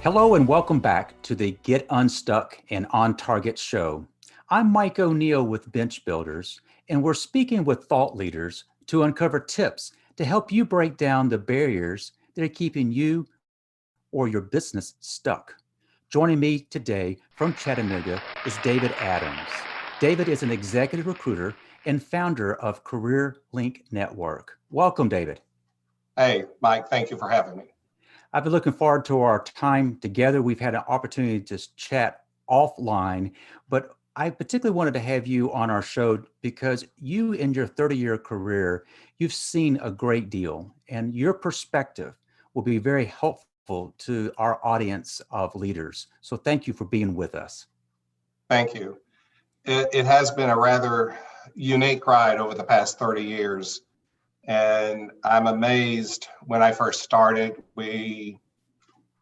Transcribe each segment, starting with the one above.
Hello and welcome back to the Get Unstuck and On Target show. I'm Mike O'Neill with Bench Builders, and we're speaking with thought leaders to uncover tips to help you break down the barriers that are keeping you or your business stuck. Joining me today from Chattanooga is David Adams. David is an executive recruiter and founder of Career Link Network. Welcome, David. Hey, Mike, thank you for having me. I've been looking forward to our time together. We've had an opportunity to chat offline, but I particularly wanted to have you on our show because you, in your 30-year career, you've seen a great deal, and your perspective will be very helpful to our audience of leaders. So thank you for being with us. Thank you. It has been a rather unique ride over the past 30 years. And I'm amazed when I first started, we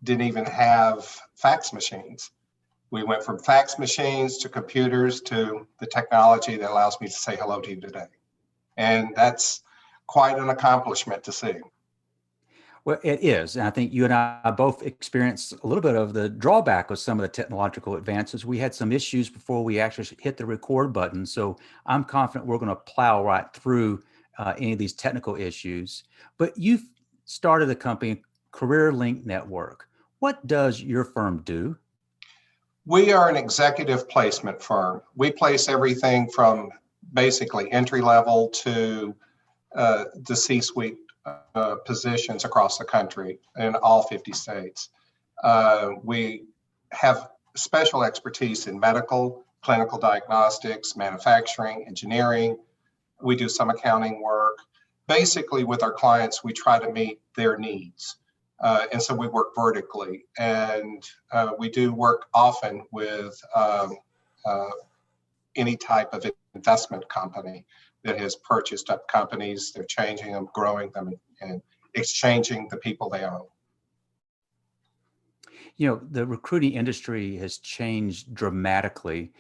didn't even have fax machines. We went from fax machines to computers to the technology that allows me to say hello to you today. And that's quite an accomplishment to see. Well, it is. And I think you and I both experienced a little bit of the drawback of some of the technological advances. We had some issues before we actually hit the record button. So I'm confident we're going to plow right through any of these technical issues. But you've started a company, Career Link Network. What does your firm do? We are an executive placement firm. We place everything from basically entry level to the C-suite positions across the country in all 50 states. We have special expertise in medical, clinical diagnostics, manufacturing, engineering. We do some accounting work. Basically, with our clients, we try to meet their needs. And so we work vertically, and we do work often with any type of investment company that has purchased up companies. They're changing them, growing them, and exchanging the people they own. You know, the recruiting industry has changed dramatically.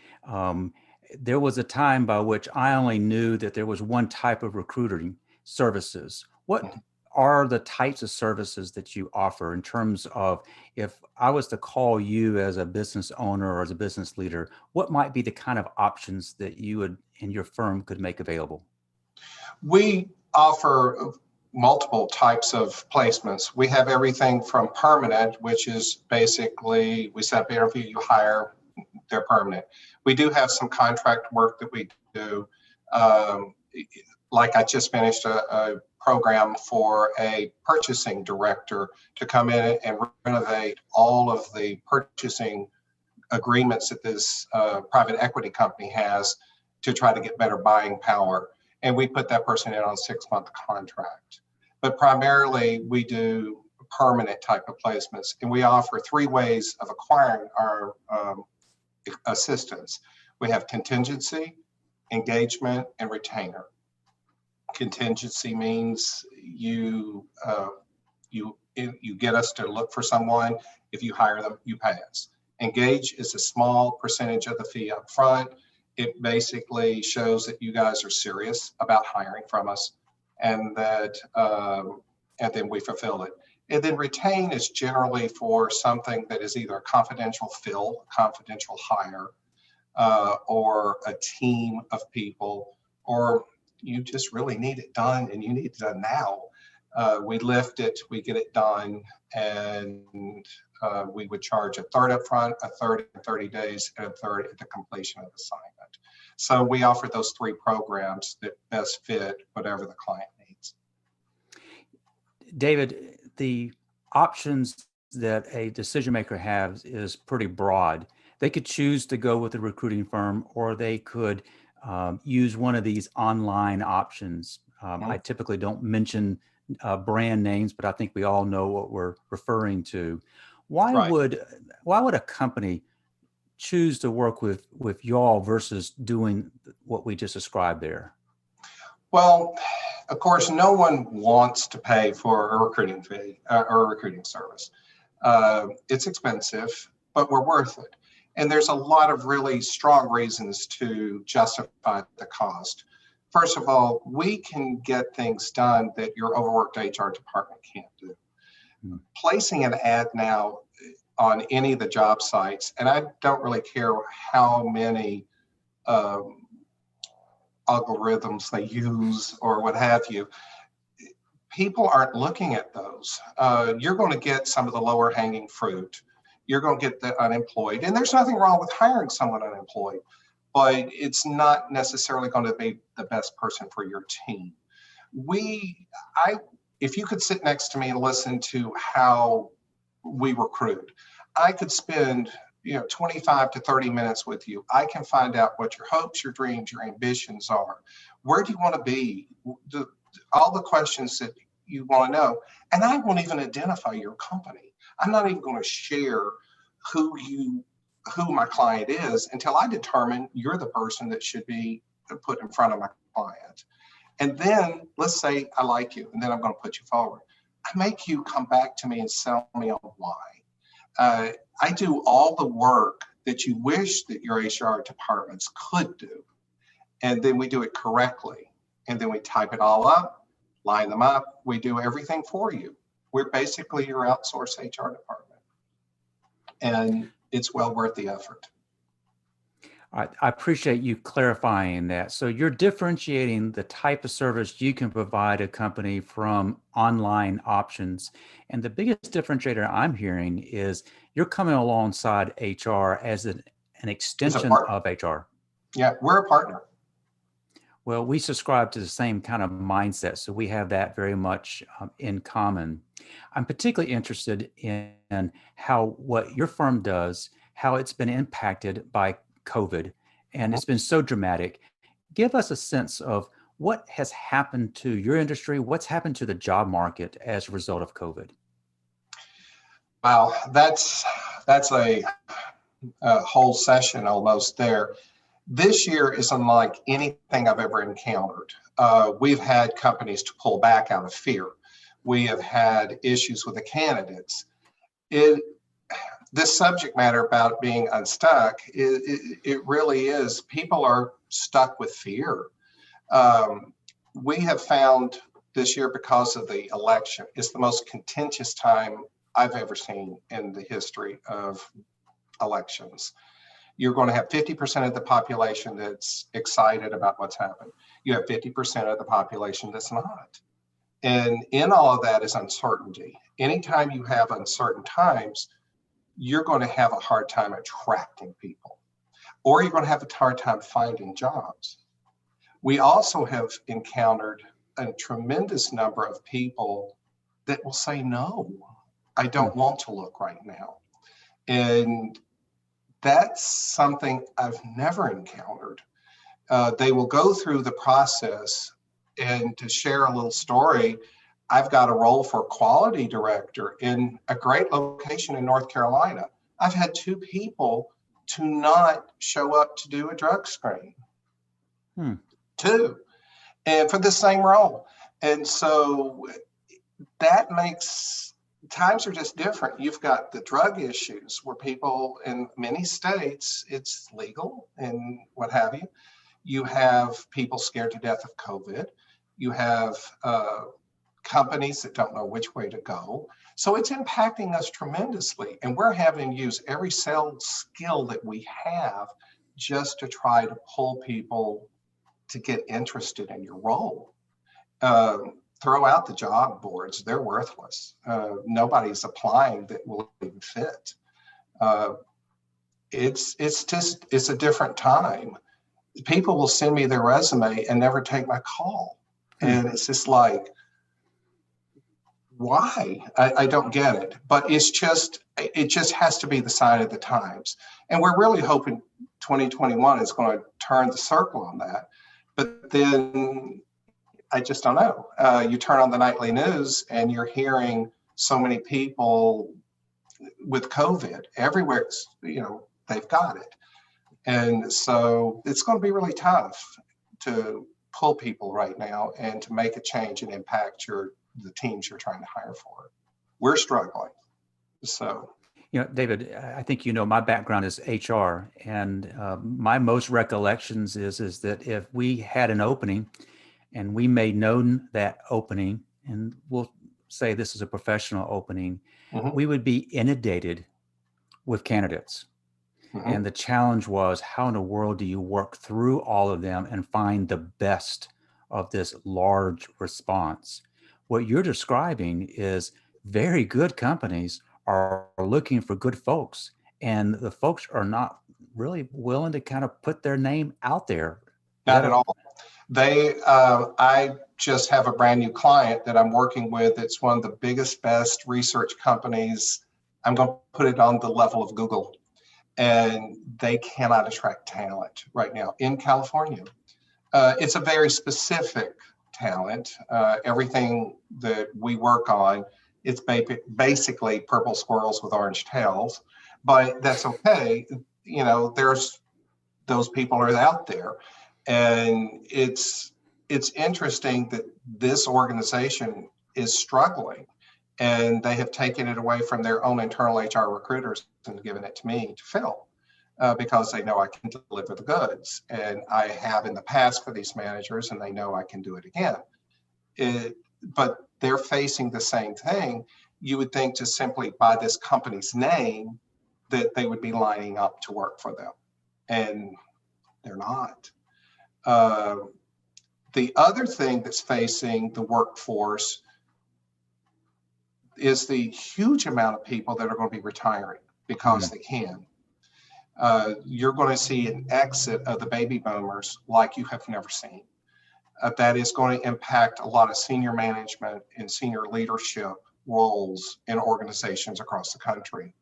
There was a time by which I only knew that there was one type of recruiting services. What are the types of services that you offer in terms of, if I was to call you as a business owner or as a business leader, what might be the kind of options that you would and your firm could make available? We offer multiple types of placements. We have everything from permanent, which is basically we set up an interview, you hire, they're permanent. We do have some contract work that we do. Like I just finished a program for a purchasing director to come in and renovate all of the purchasing agreements that this private equity company has to try to get better buying power. And we put that person in on a 6-month contract. But primarily we do permanent type of placements, and we offer 3 ways of acquiring our assistance. We have contingency, engagement, and retainer. Contingency means you get us to look for someone. If you hire them, you pay us. Engage is a small percentage of the fee up front. It basically shows that you guys are serious about hiring from us, and that and then we fulfill it. And then retain is generally for something that is either a confidential fill, confidential hire, or a team of people, or you just really need it done and you need it done now. We lift it, we get it done, and we would charge a third up front, a third in 30 days, and a third at the completion of assignment. So we offer those 3 programs that best fit whatever the client needs. David, the options that a decision maker has is pretty broad. They could choose to go with a recruiting firm, or they could use one of these online options. I typically don't mention brand names, but I think we all know what we're referring to. Why would a company choose to work with y'all versus doing what we just described there? Well, of course, no one wants to pay for a recruiting fee or a recruiting service. It's expensive, but we're worth it. And there's a lot of really strong reasons to justify the cost. First of all, we can get things done that your overworked HR department can't do. Placing an ad now on any of the job sites, and I don't really care how many algorithms they use or what have you, people aren't looking at those. You're going to get some of the lower hanging fruit. You're going to get the unemployed, and there's nothing wrong with hiring someone unemployed, but it's not necessarily going to be the best person for your team. If you could sit next to me and listen to how we recruit, I could spend 25 to 30 minutes with you. I can find out what your hopes, your dreams, your ambitions are. Where do you want to be? All the questions that you want to know. And I won't even identify your company. I'm not even going to share who my client is until I determine you're the person that should be put in front of my client. And then let's say I like you, and then I'm going to put you forward. I make you come back to me and sell me on why. I do all the work that you wish that your HR departments could do. And then we do it correctly. And then we type it all up, line them up. We do everything for you. We're basically your outsourced HR department. And it's well worth the effort. I appreciate you clarifying that. So you're differentiating the type of service you can provide a company from online options. And the biggest differentiator I'm hearing is you're coming alongside HR as an extension of HR. Yeah, we're a partner. Well, we subscribe to the same kind of mindset, so we have that very much in common. I'm particularly interested in how what your firm does, how it's been impacted by COVID, and it's been so dramatic. Give us a sense of what has happened to your industry, what's happened to the job market as a result of COVID. Wow, that's a whole session almost there. This year is unlike anything I've ever encountered. We've had companies to pull back out of fear. We have had issues with the candidates. This subject matter about being unstuck, it really is. People are stuck with fear. We have found this year, because of the election, it's the most contentious time I've ever seen in the history of elections. You're going to have 50% of the population that's excited about what's happened. You have 50% of the population that's not. And in all of that is uncertainty. Anytime you have uncertain times, you're going to have a hard time attracting people, or you're going to have a hard time finding jobs. We also have encountered a tremendous number of people that will say, no, I don't want to look right now. And that's something I've never encountered. They will go through the process. And to share a little story, I've got a role for quality director in a great location in North Carolina. I've had 2 people to not show up to do a drug screen. 2, and for the same role. And so that makes, times are just different. You've got the drug issues where people in many states, it's legal and what have you. You have people scared to death of COVID. You have companies that don't know which way to go. So it's impacting us tremendously. And we're having to use every sales skill that we have just to try to pull people to get interested in your role. Throw out the job boards, they're worthless. Nobody's applying that will even fit. It's a different time. People will send me their resume and never take my call. And it's just like, why? I don't get it. But it just has to be the sign of the times. And we're really hoping 2021 is going to turn the circle on that. But then I just don't know. You turn on the nightly news and you're hearing so many people with COVID everywhere, they've got it. And so it's going to be really tough to pull people right now and to make a change and impact the teams you're trying to hire for. We're struggling. So, David, I think my background is HR, and my most recollections is that if we had an opening and we made known that opening, and we'll say this is a professional opening, we would be inundated with candidates. Mhm. And the challenge was, how in the world do you work through all of them and find the best of this large response? What you're describing is very good companies are looking for good folks, and the folks are not really willing to kind of put their name out there. Is Not that at a all. I just have a brand new client that I'm working with. It's one of the biggest, best research companies. I'm going to put it on the level of Google, and they cannot attract talent right now in California. It's a very specific talent. Everything that we work on, it's basically purple squirrels with orange tails, but that's okay. You know, there's those people are out there, and it's interesting that this organization is struggling, and they have taken it away from their own internal HR recruiters and given it to me to fill, because they know I can deliver the goods, and I have in the past for these managers, and they know I can do it again. But they're facing the same thing. You would think just simply by this company's name that they would be lining up to work for them, and they're not. Uh, the other thing that's facing the workforce is the huge amount of people that are going to be retiring because they can. You're going to see an exit of the baby boomers like you have never seen. That is going to impact a lot of senior management and senior leadership roles in organizations across the country.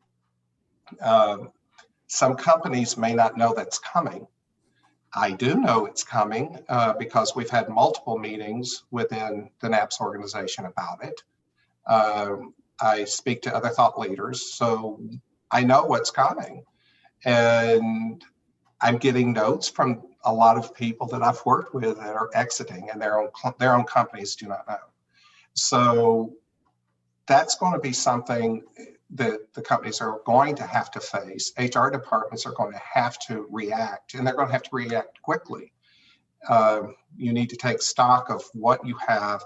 Some companies may not know that's coming. I do know it's coming because we've had multiple meetings within the NAPS organization about it. I speak to other thought leaders, so I know what's coming. And I'm getting notes from a lot of people that I've worked with that are exiting, and their own companies do not know. So that's going to be something that the companies are going to have to face. HR departments are going to have to react, and they're going to have to react quickly. You need to take stock of what you have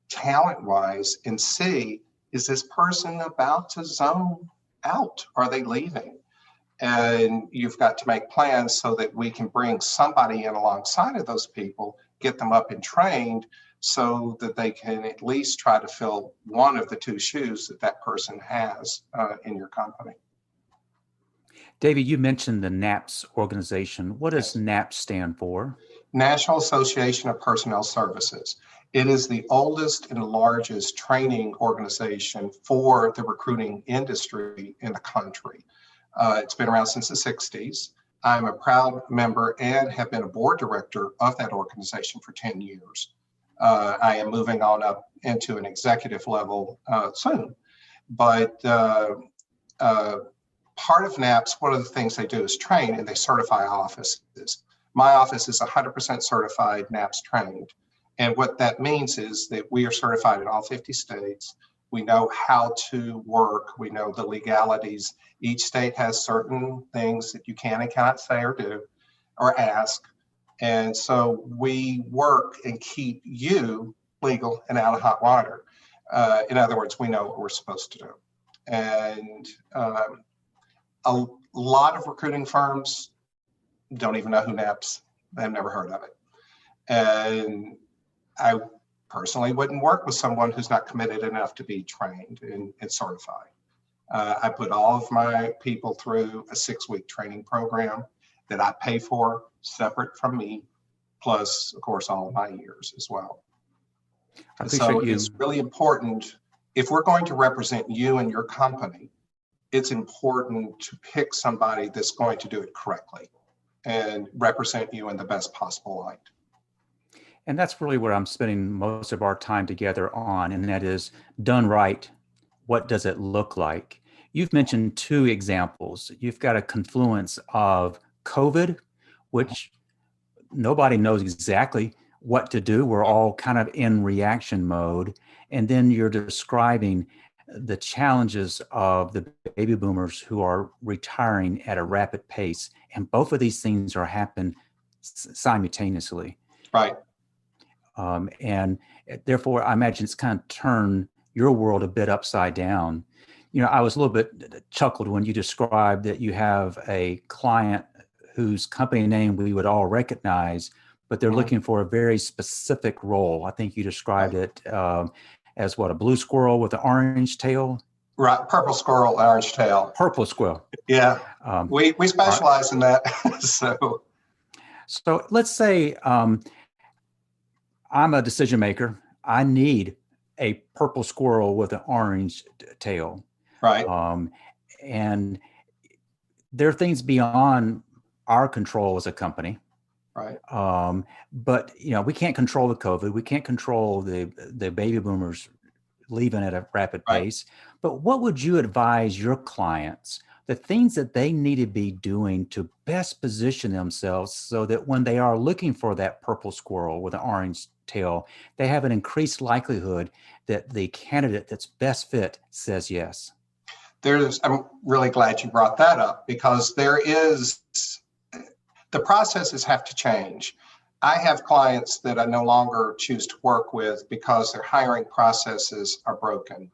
talent-wise and see, is this person about to zone out? Are they leaving? And you've got to make plans so that we can bring somebody in alongside of those people, get them up and trained so that they can at least try to fill one of the two shoes that that person has in your company. David, you mentioned the NAPS organization. What does Yes. NAPS stand for? National Association of Personnel Services. It is the oldest and largest training organization for the recruiting industry in the country. It's been around since the 60s. I'm a proud member and have been a board director of that organization for 10 years. I am moving on up into an executive level soon. But part of NAPS, one of the things they do is train, and they certify offices. My office is 100% certified NAPS trained. And what that means is that we are certified in all 50 states. We know how to work. We know the legalities. Each state has certain things that you can and cannot say or do or ask. And so we work and keep you legal and out of hot water. In other words, we know what we're supposed to do. And a lot of recruiting firms don't even know who NAPS. They've never heard of it. And I personally wouldn't work with someone who's not committed enough to be trained and certified. I put all of my people through a 6-week training program that I pay for separate from me, plus, of course, all of my years as well. I So appreciate you. it's really important, if we're going to represent you and your company, it's important to pick somebody that's going to do it correctly and represent you in the best possible light. And that's really what I'm spending most of our time together on, and that is, done right, what does it look like? You've mentioned 2 examples. You've got a confluence of COVID, which nobody knows exactly what to do. We're all kind of in reaction mode. And then you're describing the challenges of the baby boomers who are retiring at a rapid pace. And both of these things are happening simultaneously. Right. And therefore, I imagine it's kind of turned your world a bit upside down. I was a little bit chuckled when you described that you have a client whose company name we would all recognize, but they're Mhm. looking for a very specific role. I think you described Right. it as what, a blue squirrel with an orange tail? Right. Purple squirrel, orange tail. Purple squirrel. Yeah. Um, We all right. specialize in that. So, So let's say I'm a decision maker. I need a purple squirrel with an orange tail. right. Um, and there are things beyond our control as a company. Right. But we can't control the COVID. We can't control the baby boomers leaving at a rapid Right. pace. But what would you advise your clients, the things that they need to be doing to best position themselves so that when they are looking for that purple squirrel with an orange tail, they have an increased likelihood that the candidate that's best fit says yes? I'm really glad you brought that up because the processes have to change. I have clients that I no longer choose to work with because their hiring processes are broken.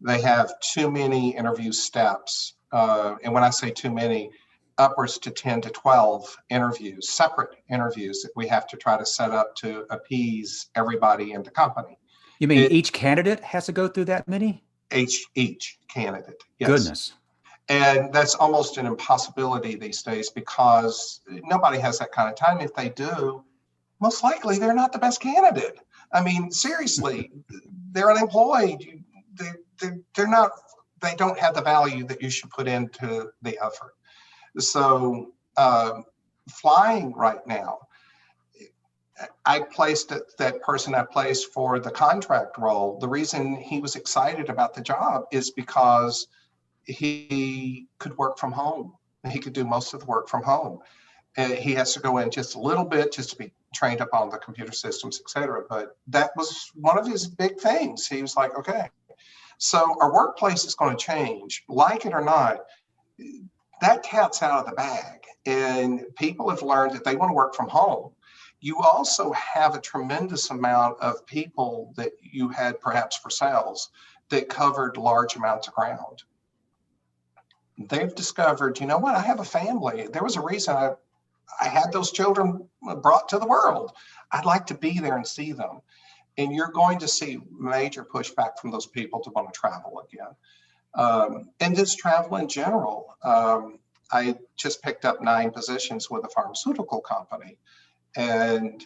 They have too many interview steps. And when I say too many, upwards to 10 to 12 interviews, separate interviews that we have to try to set up to appease everybody in the company. You mean It, each candidate has to go through that many? each candidate, yes. Goodness. And that's almost an impossibility these days because nobody has that kind of time. If they do, most likely they're not the best candidate. I mean, seriously, they're unemployed. They're not, they don't have the value that you should put into the effort. So flying right now, I placed that person I placed for the contract role. The reason he was excited about the job is because he could work from home. He could do most of the work from home. And he has to go in just a little bit just to be trained up on the computer systems, et cetera. But that was one of his big things. He was like, okay, so our workplace is going to change, like it or not. That cat's out of the bag. And people have learned that they want to work from home. You also have a tremendous amount of people that you had perhaps for sales that covered large amounts of ground. They've discovered, you know what, I have a family. There was a reason I had those children brought to the world. I'd like to be there and see them. And you're going to see major pushback from those people to want to travel again. And just travel in general. I just picked up 9 positions with a pharmaceutical company, and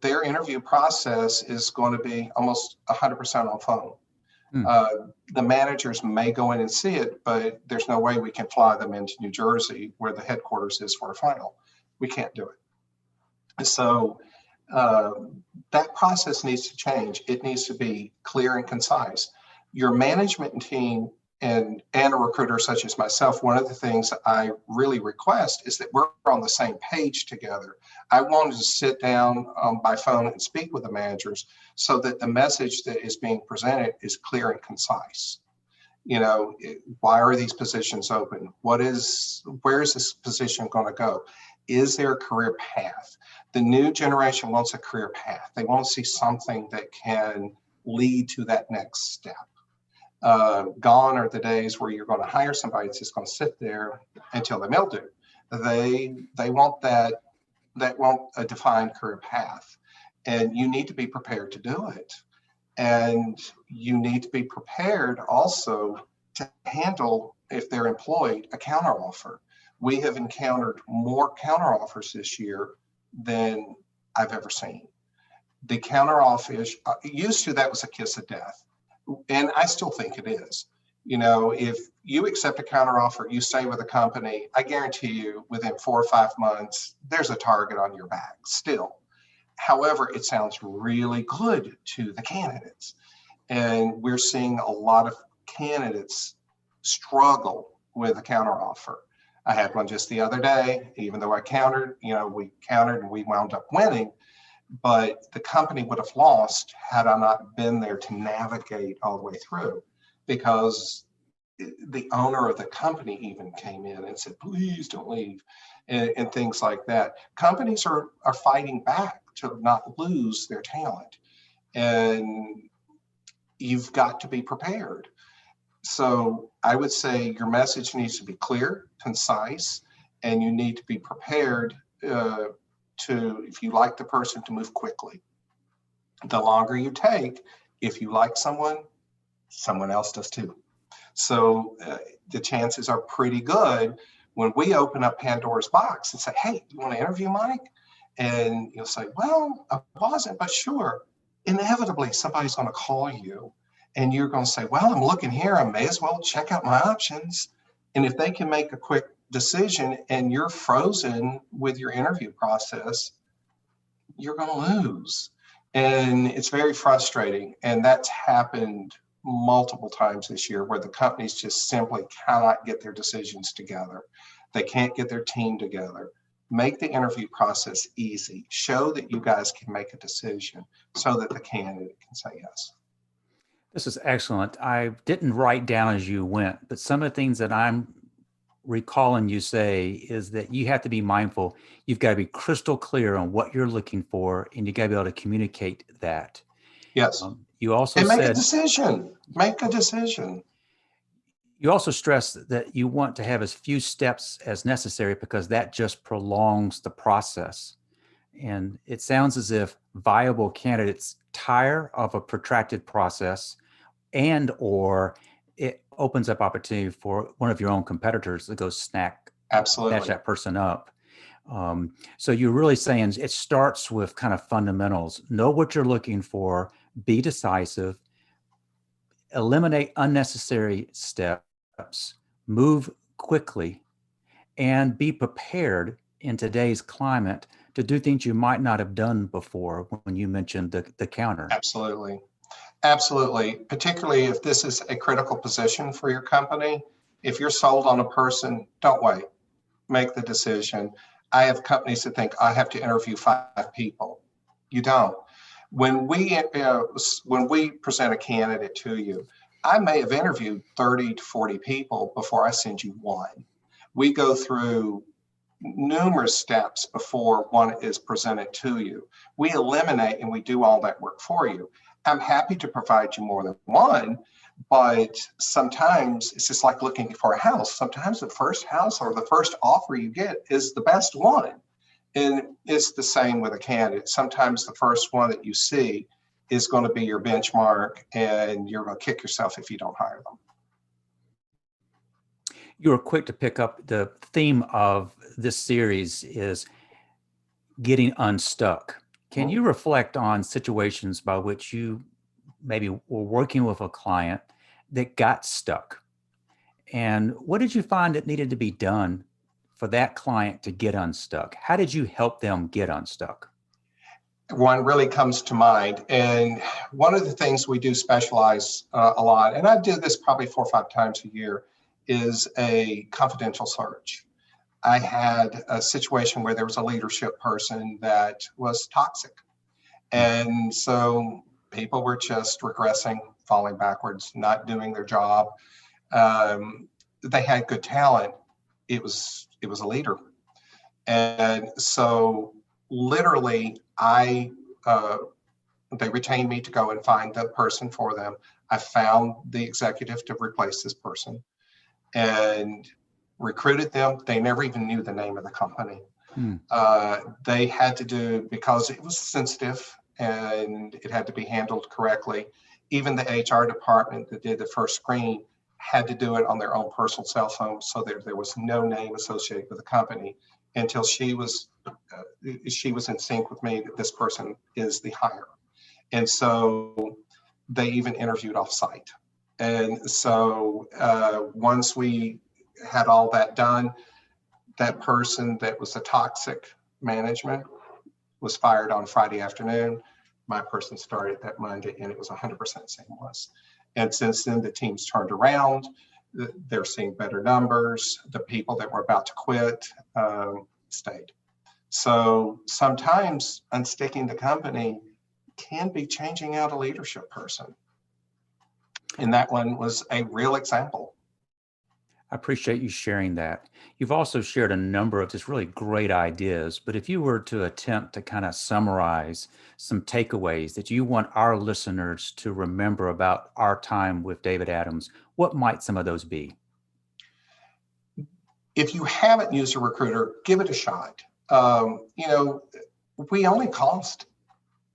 their interview process is going to be almost 100% on phone. Hmm. The managers may go in and see it, but there's no way we can fly them into New Jersey where the headquarters is for a final. We can't do it. So that process needs to change. It needs to be clear and concise. Your management team and a recruiter such as myself, one of the things I really request is that we're on the same page together. I wanted to sit down by phone and speak with the managers so that the message that is being presented is clear and concise. Why are these positions open? Where is this position going to go? Is there a career path? The new generation wants a career path. They want to see something that can lead to that next step. Gone are the days where you're going to hire somebody that's just going to sit there until they mildew. They want want a defined career path, and you need to be prepared to do it. And you need to be prepared also to handle, if they're employed, a counteroffer. We have encountered more counteroffers this year than I've ever seen. The counteroffer used to, that was a kiss of death. And I still think it is. If you accept a counteroffer, you stay with a company, I guarantee you within 4 or 5 months, there's a target on your back still. However, it sounds really good to the candidates. And we're seeing a lot of candidates struggle with a counteroffer. I had one just the other day, even though I countered, we countered and we wound up winning. But the company would have lost had I not been there to navigate all the way through, because the owner of the company even came in and said, please don't leave, and things like that. Companies are fighting back to not lose their talent. And you've got to be prepared. So I would say your message needs to be clear, concise, and you need to be prepared if you like the person, to move quickly. The longer you take, if you like someone else does too. So the chances are pretty good when we open up Pandora's box and say, hey, you want to interview Mike? And you'll say, well, I wasn't, but sure. Inevitably, somebody's going to call you and you're going to say, well, I'm looking here. I may as well check out my options. And if they can make a quick decision and you're frozen with your interview process, you're going to lose. And it's very frustrating. And that's happened multiple times this year where the companies just simply cannot get their decisions together. They can't get their team together. Make the interview process easy. Show that you guys can make a decision so that the candidate can say yes. This is excellent. I didn't write down as you went, but some of the things that I'm recalling you say is that you have to be mindful. You've got to be crystal clear on what you're looking for, and you got to be able to communicate that. Yes. You also And make said, a decision. Make a decision. you also stressed that you want to have as few steps as necessary because that just prolongs the process. And it sounds as if viable candidates tire of a protracted process, and or it opens up opportunity for one of your own competitors to go snatch Absolutely. that person up. So you're really saying it starts with kind of fundamentals. Know what you're looking for, be decisive, eliminate unnecessary steps, move quickly, and be prepared in today's climate to do things you might not have done before when you mentioned the counter. Absolutely. Absolutely. Particularly if this is a critical position for your company. If you're sold on a person, don't wait. Make the decision. I have companies that think I have to interview 5 people. You don't. When we present a candidate to you, I may have interviewed 30 to 40 people before I send you one. We go through numerous steps before one is presented to you. We eliminate and we do all that work for you. I'm happy to provide you more than one, but sometimes it's just like looking for a house. Sometimes the first house or the first offer you get is the best one. And it's the same with a candidate. Sometimes the first one that you see is going to be your benchmark, and you're going to kick yourself if you don't hire them. You were quick to pick up the theme of this series is getting unstuck. Can you reflect on situations by which you maybe were working with a client that got stuck? And what did you find that needed to be done for that client to get unstuck? How did you help them get unstuck? One really comes to mind. And one of the things we do specialize a lot, and I do this probably 4 or 5 times a year, is a confidential search. I had a situation where there was a leadership person that was toxic. And so people were just regressing, falling backwards, not doing their job. They had good talent. It was a leader. And so literally they retained me to go and find the person for them. I found the executive to replace this person and recruited them. They never even knew the name of the company. They had to do, because it was sensitive and it had to be handled correctly. Even the HR department that did the first screen had to do it on their own personal cell phone, so there was no name associated with the company until she was in sync with me that this person is the hire. And so they even interviewed off-site. And so once we had all that done, that person that was the toxic management was fired on Friday afternoon. My person started that Monday, and it was 100% seamless. And since then, the team's turned around. They're seeing better numbers. The people that were about to quit stayed. So sometimes unsticking the company can be changing out a leadership person. And that one was a real example. I appreciate you sharing that. You've also shared a number of just really great ideas, but if you were to attempt to kind of summarize some takeaways that you want our listeners to remember about our time with David Adams, what might some of those be? If you haven't used a recruiter, give it a shot. We only cost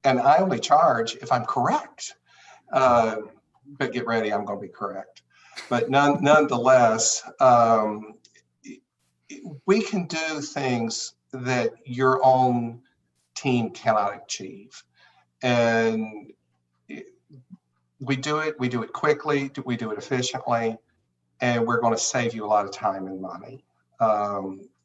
and I only charge if I'm correct. But get ready, I'm going to be correct. But nonetheless, we can do things that your own team cannot achieve. And we do it quickly, we do it efficiently, and we're going to save you a lot of time and money.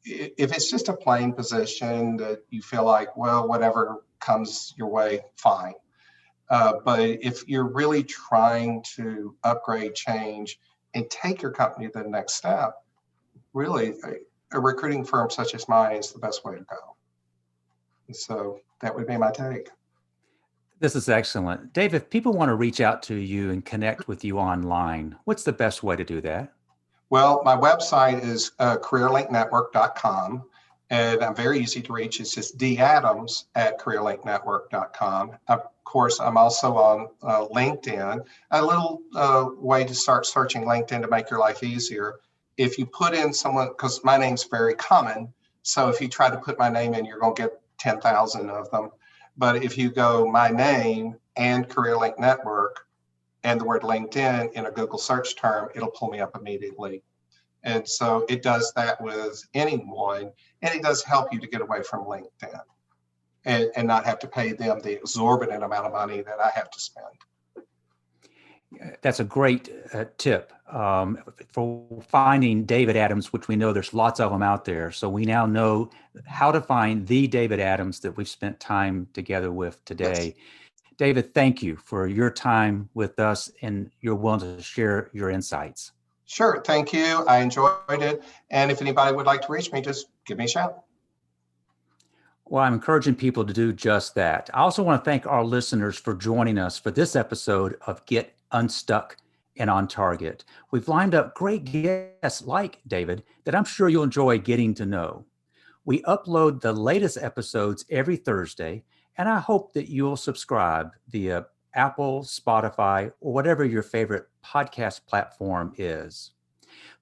If it's just a plain position that you feel like, well, whatever comes your way, fine. But if you're really trying to upgrade, change, and take your company to the next step, really a recruiting firm such as mine is the best way to go. And so that would be my take. This is excellent. Dave, if people want to reach out to you and connect with you online, what's the best way to do that? Well, my website is careerlinknetwork.com, and I'm very easy to reach. It's just dadams@careerlinknetwork.com. Of course, I'm also on LinkedIn. A little way to start searching LinkedIn to make your life easier. If you put in someone, because my name's very common, so if you try to put my name in, you're going to get 10,000 of them. But if you go my name and CareerLink Network and the word LinkedIn in a Google search term, it'll pull me up immediately. And so it does that with anyone, and it does help you to get away from LinkedIn and not have to pay them the exorbitant amount of money that I have to spend. That's a great tip for finding David Adams, which we know there's lots of them out there. So we now know how to find the David Adams that we've spent time together with today. Yes. David, thank you for your time with us and you're willing to share your insights. Sure. Thank you. I enjoyed it. And if anybody would like to reach me, just give me a shout. Well, I'm encouraging people to do just that. I also want to thank our listeners for joining us for this episode of Get Unstuck and On Target. We've lined up great guests like David that I'm sure you'll enjoy getting to know. We upload the latest episodes every Thursday, and I hope that you'll subscribe via Apple, Spotify, or whatever your favorite podcast platform is.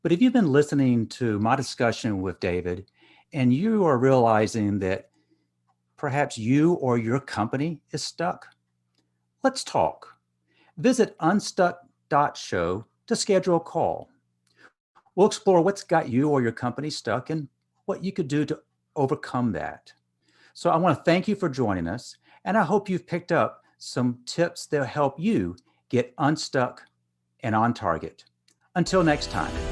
But if you've been listening to my discussion with David and you are realizing that perhaps you or your company is stuck, let's talk. Visit unstuck.show to schedule a call. We'll explore what's got you or your company stuck and what you could do to overcome that. So I want to thank you for joining us, and I hope you've picked up some tips that'll help you get unstuck and on target. Until next time.